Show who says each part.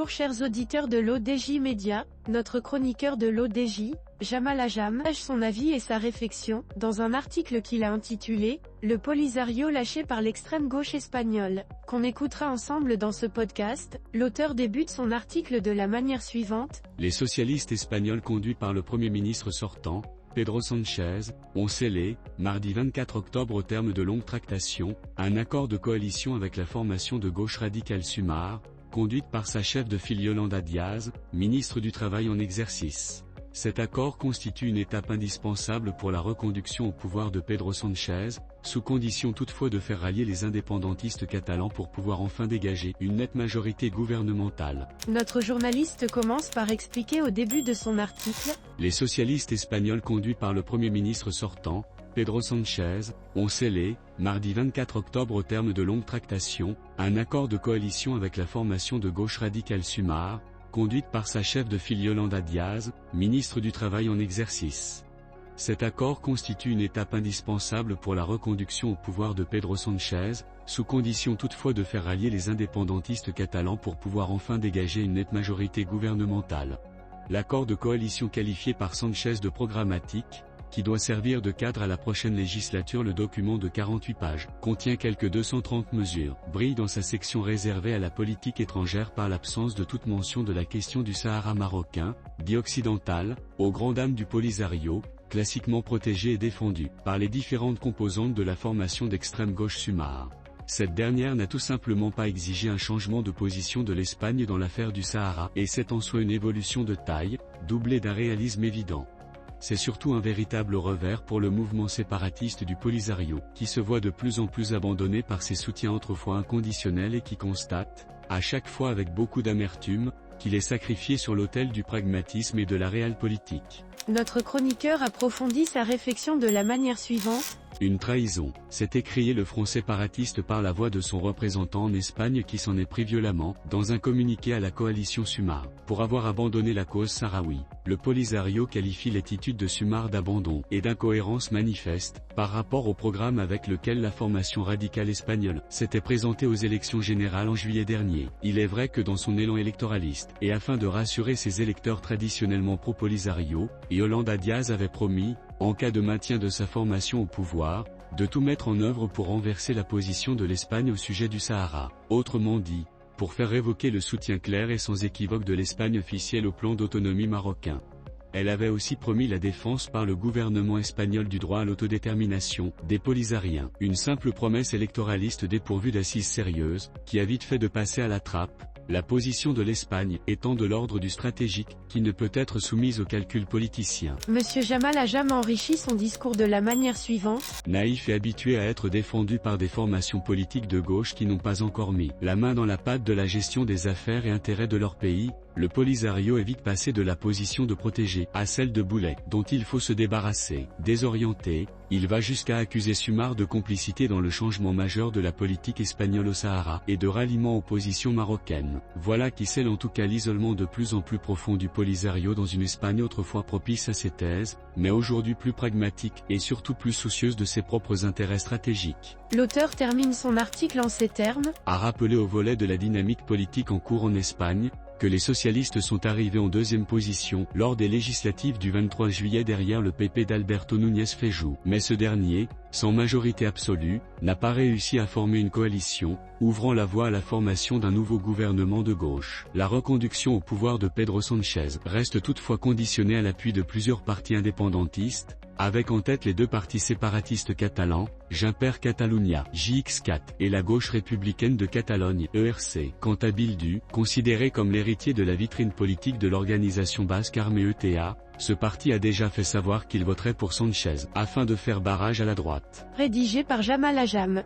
Speaker 1: Bonjour chers auditeurs de l'ODJ Média, notre chroniqueur de l'ODJ, Jamal Ajam, partage son avis et sa réflexion, dans un article qu'il a intitulé « Le Polisario lâché par l'extrême gauche espagnole », qu'on écoutera ensemble dans ce podcast. L'auteur débute son article de la manière suivante.
Speaker 2: Les socialistes espagnols conduits par le Premier ministre sortant, Pedro Sánchez, ont scellé, mardi 24 octobre au terme de longues tractations, un accord de coalition avec la formation de gauche radicale Sumar, conduite par sa chef de file Yolanda Díaz, ministre du Travail en exercice. Cet accord constitue une étape indispensable pour la reconduction au pouvoir de Pedro Sánchez, sous condition toutefois de faire rallier les indépendantistes catalans pour pouvoir enfin dégager une nette majorité gouvernementale.
Speaker 1: Notre journaliste commence par expliquer au début de son article.
Speaker 2: Les socialistes espagnols conduits par le Premier ministre sortant, Pedro Sánchez, ont scellé, mardi 24 octobre au terme de longues tractations, un accord de coalition avec la formation de gauche radicale Sumar, conduite par sa chef de file Yolanda Díaz, ministre du Travail en exercice. Cet accord constitue une étape indispensable pour la reconduction au pouvoir de Pedro Sánchez, sous condition toutefois de faire rallier les indépendantistes catalans pour pouvoir enfin dégager une nette majorité gouvernementale. L'accord de coalition qualifié par Sánchez de programmatique, qui doit servir de cadre à la prochaine législature. Le document de 48 pages, contient quelques 230 mesures, brille dans sa section réservée à la politique étrangère par l'absence de toute mention de la question du Sahara marocain, dit occidental, aux grandes dames du Polisario, classiquement protégé et défendu par les différentes composantes de la formation d'extrême gauche Sumar. Cette dernière n'a tout simplement pas exigé un changement de position de l'Espagne dans l'affaire du Sahara, et c'est en soi une évolution de taille, doublée d'un réalisme évident. C'est surtout un véritable revers pour le mouvement séparatiste du Polisario, qui se voit de plus en plus abandonné par ses soutiens autrefois inconditionnels et qui constate, à chaque fois avec beaucoup d'amertume, qu'il est sacrifié sur l'autel du pragmatisme et de la réelle politique.
Speaker 1: Notre chroniqueur approfondit sa réflexion de la manière suivante.
Speaker 2: Une trahison, s'est écrié le front séparatiste par la voix de son représentant en Espagne qui s'en est pris violemment, dans un communiqué à la coalition Sumar, pour avoir abandonné la cause sahraoui. Le Polisario qualifie l'attitude de Sumar d'abandon et d'incohérence manifeste, par rapport au programme avec lequel la formation radicale espagnole s'était présentée aux élections générales en juillet dernier. Il est vrai que dans son élan électoraliste, et afin de rassurer ses électeurs traditionnellement pro-Polisario, Yolanda Díaz avait promis, en cas de maintien de sa formation au pouvoir, de tout mettre en œuvre pour renverser la position de l'Espagne au sujet du Sahara. Autrement dit, pour faire révoquer le soutien clair et sans équivoque de l'Espagne officielle au plan d'autonomie marocain. Elle avait aussi promis la défense par le gouvernement espagnol du droit à l'autodétermination des Polisariens. Une simple promesse électoraliste dépourvue d'assises sérieuses, qui a vite fait de passer à la trappe, la position de l'Espagne étant de l'ordre du stratégique, qui ne peut être soumise aux calculs politiciens.
Speaker 1: Monsieur Jamal Ajam enrichit son discours de la manière suivante.
Speaker 2: Naïf et habitué à être défendu par des formations politiques de gauche qui n'ont pas encore mis la main dans la pâte de la gestion des affaires et intérêts de leur pays, le Polisario est vite passé de la position de protégé à celle de boulet, dont il faut se débarrasser. Désorienté, il va jusqu'à accuser Sumar de complicité dans le changement majeur de la politique espagnole au Sahara et de ralliement aux positions marocaines. Voilà qui scelle en tout cas l'isolement de plus en plus profond du Polisario dans une Espagne autrefois propice à ses thèses, mais aujourd'hui plus pragmatique et surtout plus soucieuse de ses propres intérêts stratégiques.
Speaker 1: L'auteur termine son article en ces termes.
Speaker 2: A rappelé au volet de la dynamique politique en cours en Espagne, que les socialistes sont arrivés en deuxième position lors des législatives du 23 juillet derrière le PP d'Alberto Núñez Feijóo. Mais ce dernier, sans majorité absolue, n'a pas réussi à former une coalition, ouvrant la voie à la formation d'un nouveau gouvernement de gauche. La reconduction au pouvoir de Pedro Sánchez reste toutefois conditionnée à l'appui de plusieurs partis indépendantistes, avec en tête les deux partis séparatistes catalans, Junts per Catalunya, JX4, et la gauche républicaine de Catalogne, ERC. Quant à Bildu, considéré comme l'héritier de la vitrine politique de l'organisation basque armée ETA, ce parti a déjà fait savoir qu'il voterait pour Sánchez, afin de faire barrage à la droite.
Speaker 1: Rédigé par Jamal Ajam.